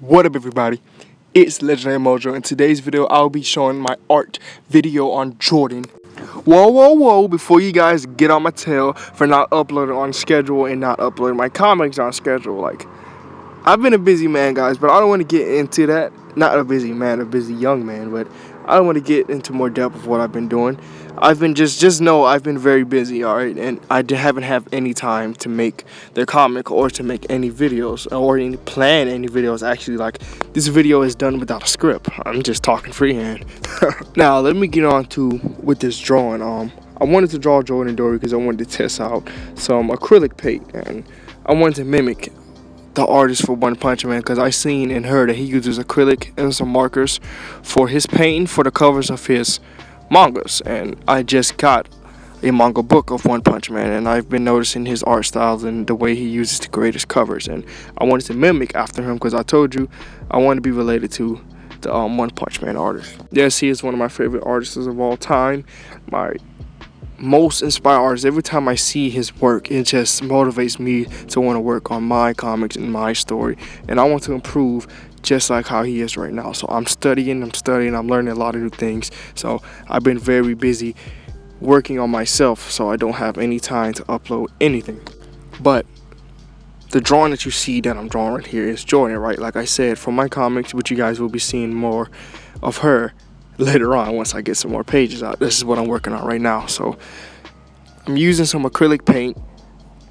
What up, everybody? It's Legendary Mojo. In today's video, I'll be showing my art video on Jordan. Whoa, before you guys get on my tail for not uploading on schedule and not uploading my comics on schedule. Like, I've been a busy man, guys, but I don't want to get into that. Not a busy man, a busy young man, but I don't want to get into more depth of what I've been doing. I've been just know I've been very busy, alright, and I haven't had any time to make the comic or to make any videos or any plan any videos. Actually, like, this video is done without a script. I'm just talking freehand. Now let me get on to with this drawing. I wanted to draw Jordan Doree because I wanted to test out some acrylic paint, and I wanted to mimic the artist for One Punch Man because I seen and heard that he uses acrylic and some markers for his painting for the covers of his mangas, and I just got a manga book of One Punch Man, and I've been noticing his art styles and the way he uses to create his covers, and I wanted to mimic after him because I told you I want to be related to the One Punch Man artist. Yes, he is one of my favorite artists of all time, my most inspired artist. Every time I see his work, it just motivates me to want to work on my comics and my story, and I want to improve just like how he is right now. So I'm studying, I'm learning a lot of new things. So I've been very busy working on myself, so I don't have any time to upload anything. But the drawing that you see that I'm drawing right here is Jordan, right? Like I said, from my comics, which you guys will be seeing more of her later on once I get some more pages out. This is what I'm working on right now. So I'm using some acrylic paint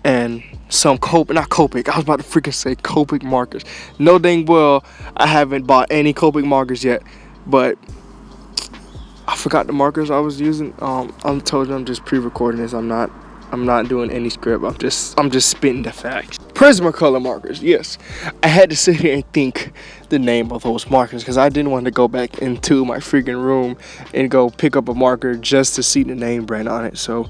and some Copic. I was about to freaking say Copic markers. No dang well I haven't bought any Copic markers yet, but I forgot the markers I was using. I told you I'm just pre-recording this. I'm not doing any script. I'm just spitting the facts. Prismacolor markers, yes. I had to sit here and think the name of those markers because I didn't want to go back into my freaking room and go pick up a marker just to see the name brand on it. So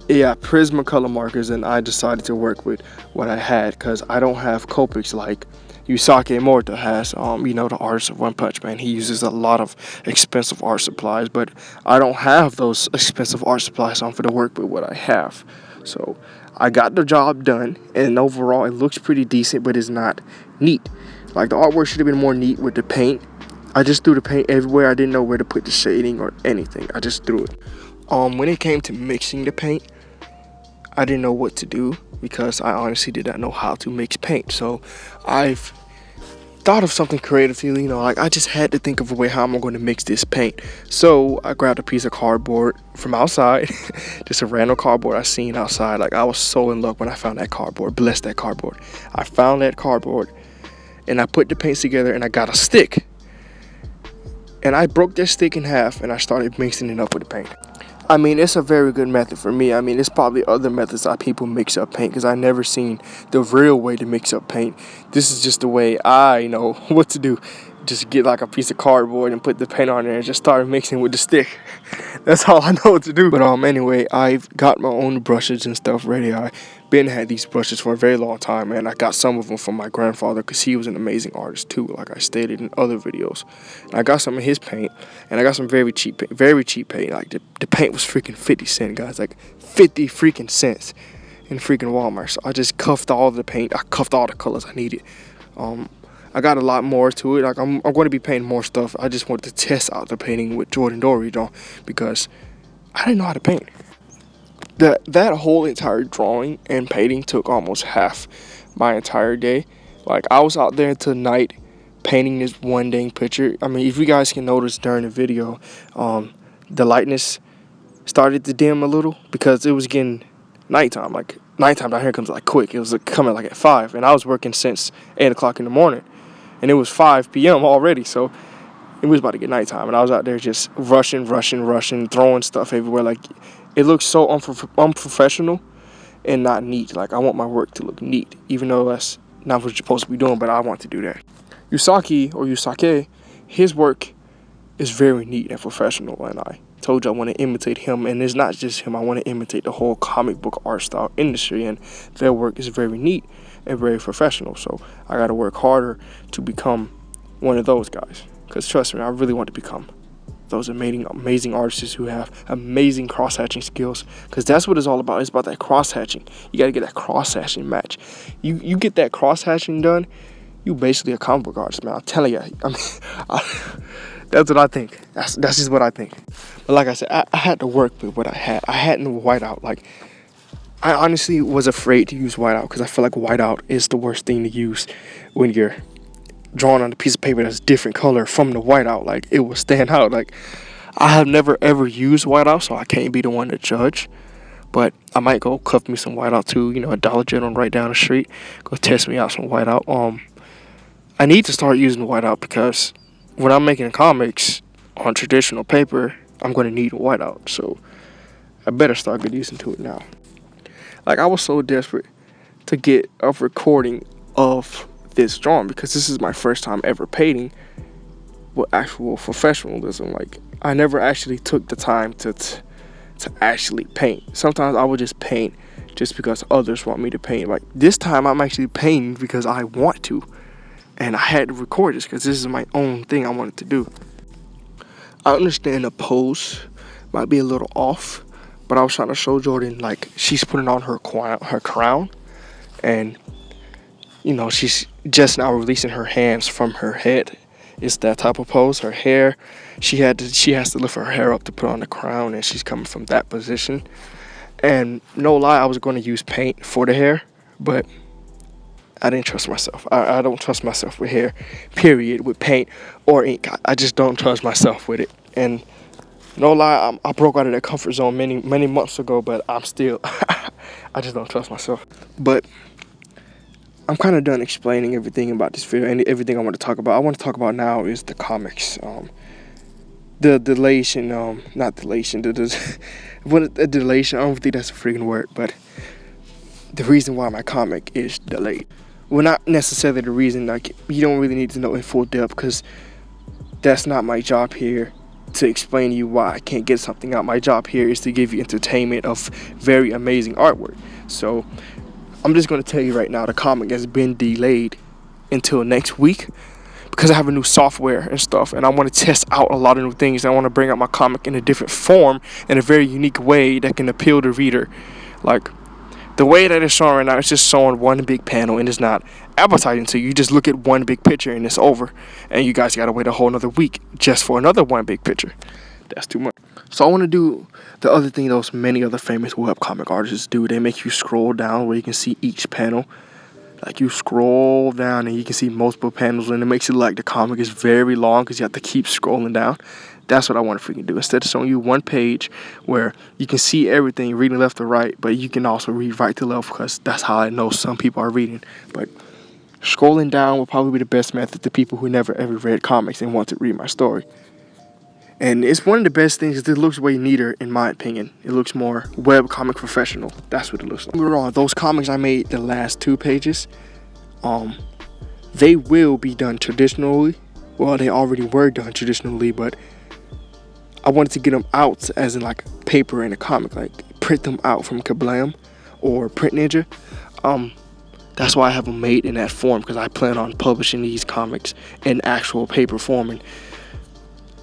yeah, Prismacolor markers, and I decided to work with what I had because I don't have Copics like Yusake Morta has. You know, the artist of One Punch Man. He uses a lot of expensive art supplies, but I don't have those expensive art supplies, so I'm for to work with what I have. So I got the job done, and overall it looks pretty decent, but it's not neat. Like, the artwork should have been more neat with the paint. I just threw the paint everywhere. I didn't know where to put the shading or anything. I just threw it. When it came to mixing the paint, I didn't know what to do because I honestly did not know how to mix paint. So I've thought of something creative, you know, like I just had to think of a way how am I going to mix this paint. So I grabbed a piece of cardboard from outside, just a random cardboard I seen outside. Like, I was so in luck when I found that cardboard. Bless that cardboard. I found that cardboard and I put the paints together and I got a stick. And I broke that stick in half and I started mixing it up with the paint. I mean, it's a very good method for me. I mean, it's probably other methods that people mix up paint because I never seen the real way to mix up paint. This is just the way I know what to do. Just get like a piece of cardboard and put the paint on there and just start mixing with the stick. That's all I know what to do. But anyway, I've got my own brushes and stuff ready. I've been had these brushes for a very long time, and I got some of them from my grandfather because he was an amazing artist too, like I stated in other videos. And I got some of his paint, and I got some very cheap paint. Like, the paint was freaking 50 cents, guys, like 50 freaking cents in freaking Walmart. So I just cuffed all the paint. I cuffed all the colors I needed. I got a lot more to it. Like, I'm going to be painting more stuff. I just wanted to test out the painting with Jordan Doree, because I didn't know how to paint. That whole entire drawing and painting took almost half my entire day. Like, I was out there until night painting this one dang picture. I mean, if you guys can notice during the video, the lightness started to dim a little because it was getting nighttime. Like, nighttime down here comes like quick. It was coming like at 5, and I was working since 8 o'clock in the morning, and it was 5 p.m. already. So it was about to get nighttime, and I was out there just rushing, throwing stuff everywhere. Like, it looks so unprofessional and not neat. Like, I want my work to look neat, even though that's not what you're supposed to be doing, but I want to do that. Yusake, his work is very neat and professional, and I told you I want to imitate him. And it's not just him. I want to imitate the whole comic book art style industry, and their work is very neat and very professional. So I got to work harder to become one of those guys, because trust me, I really want to become those amazing artists who have amazing cross-hatching skills, because that's what it's all about. It's about that cross-hatching. You got to get that cross-hatching match. You get that cross-hatching done, you basically a comic book artist, man. I'm telling you. I mean, that's what I think. That's just what I think. But like I said, I had to work with what I had. I had no whiteout. Like, I honestly was afraid to use whiteout because I feel like whiteout is the worst thing to use when you're drawing on a piece of paper that's different color from the whiteout. Like, it will stand out. Like, I have never ever used whiteout, so I can't be the one to judge. But I might go cuff me some whiteout too. You know, a Dollar General right down the street. Go test me out some whiteout. I need to start using whiteout because when I'm making comics on traditional paper, I'm going to need whiteout. So I better start getting used to it now. Like, I was so desperate to get a recording of this drawing because this is my first time ever painting with actual professionalism. Like, I never actually took the time to actually paint. Sometimes I would just paint just because others want me to paint. Like, this time I'm actually painting because I want to. And I had to record this because this is my own thing I wanted to do. I understand the pose might be a little off, but I was trying to show Jordan, like, she's putting on her crown, and, you know, she's just now releasing her hands from her head. It's that type of pose. Her hair, she has to lift her hair up to put on the crown, and she's coming from that position. And no lie, I was going to use paint for the hair, but I didn't trust myself. I don't trust myself with hair, period, with paint or ink. I just don't trust myself with it. And no lie, I broke out of that comfort zone many months ago, but I'm still, I just don't trust myself. But I'm kind of done explaining everything about this video and everything I want to talk about. I want to talk about now is the comics. The delation, not delation, what a delation, I don't think that's a freaking word, but the reason why my comic is delayed. Well, not necessarily the reason, like, you don't really need to know in full depth because that's not my job here to explain to you why I can't get something out. My job here is to give you entertainment of very amazing artwork. So I'm just going to tell you right now, the comic has been delayed until next week because I have a new software and stuff, and I want to test out a lot of new things. I want to bring out my comic in a different form, in a very unique way that can appeal to the reader. Like, the way that it's shown right now, it's just showing one big panel and it's not advertising to you. You just look at one big picture and it's over. And you guys got to wait a whole another week just for another one big picture. That's too much. So I want to do the other thing those many other famous webcomic artists do. They make you scroll down where you can see each panel. Like, you scroll down and you can see multiple panels, and it makes it like the comic is very long because you have to keep scrolling down. That's what I want to freaking do. Instead of showing you one page where you can see everything, reading left to right, but you can also read right to left because that's how I know some people are reading. But scrolling down will probably be the best method to people who never ever read comics and want to read my story. And it's one of the best things. It looks way neater, in my opinion. It looks more webcomic professional. That's what it looks like. Don't get me wrong, those comics I made, the last 2 pages, they will be done traditionally. Well, they already were done traditionally, but I wanted to get them out as in like paper in a comic, like print them out from Kablam or Print Ninja. That's why I have them made in that form, because I plan on publishing these comics in actual paper form. And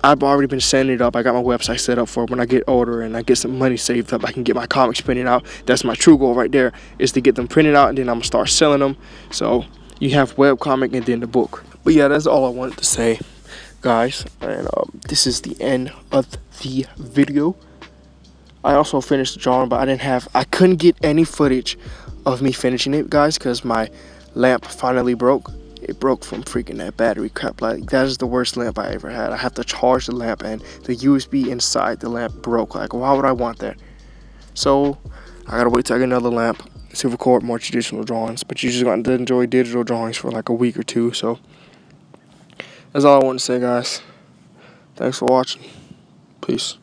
I've already been setting it up. I got my website set up for when I get older and I get some money saved up, I can get my comics printed out. That's my true goal right there, is to get them printed out, and then I'm going to start selling them. So you have webcomic and then the book. But yeah, that's all I wanted to say, guys. And this is the end of the video. I also finished the drawing, but I couldn't get any footage of me finishing it, guys, because my lamp finally broke. It broke from freaking that battery crap. Like, that is the worst lamp I ever had. I have to charge the lamp, and the USB inside the lamp broke. Like, why would I want that? So I gotta wait till I get another lamp to record more traditional drawings. But you just got to enjoy digital drawings for like a week or two. So that's all I want to say, guys. Thanks for watching. Peace.